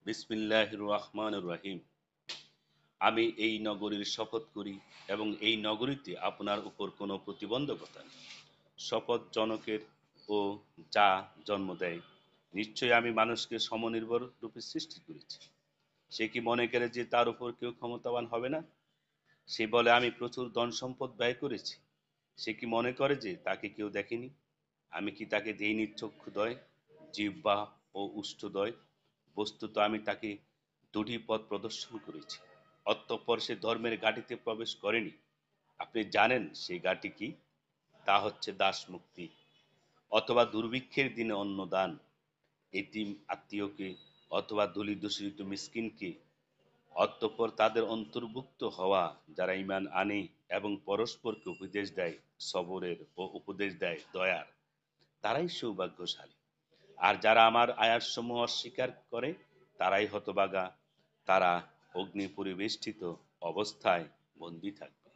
বিসমিল্লাহির রহমানির রহিম। আমি এই নগরীর শপথ করি এবং এই নগরীতে আপনার উপর কোনো প্রতিবন্ধকতা নেই। শপথ জনকের ও যা জন্ম দেয়। নিশ্চয়ই আমি মানুষকে সমনির্ভর রূপে সৃষ্টি করেছি। সে কি মনে করে যে তার উপর কেউ ক্ষমতাবান হবে না? সে বলে আমি প্রচুর ধন সম্পদ ব্যয় করেছি। সে কি মনে করে যে তাকে কেউ দেখেনি? আমি কি তাকে দেইনি চক্ষুদ্বয়, জিহ্বা ও উষ্ঠদয়? বস্তুত আমি তাকে দুটি পথ প্রদর্শন করেছি। অতঃপর সে ধর্মের ঘাঁটিতে প্রবেশ করেনি। আপনি জানেন সেই ঘাঁটি কি? তা হচ্ছে দাস মুক্তি, অথবা দুর্ভিক্ষের দিনে অন্নদান, এতিম আত্মীয়কে অথবা দূষিত মিসকিনকে। অতঃপর তাদের অন্তর্ভুক্ত হওয়া যারা ঈমান আনে এবং পরস্পরকে উপদেশ দেয় সবরের ও উপদেশ দেয় দয়ার, তারাই সৌভাগ্যশালী। আর যারা আমার আয়াতসমূহ অস্বীকার করে তারাই হতভাগা। তারা অগ্নি পরিবেষ্টিত অবস্থায় বন্দী থাকবে।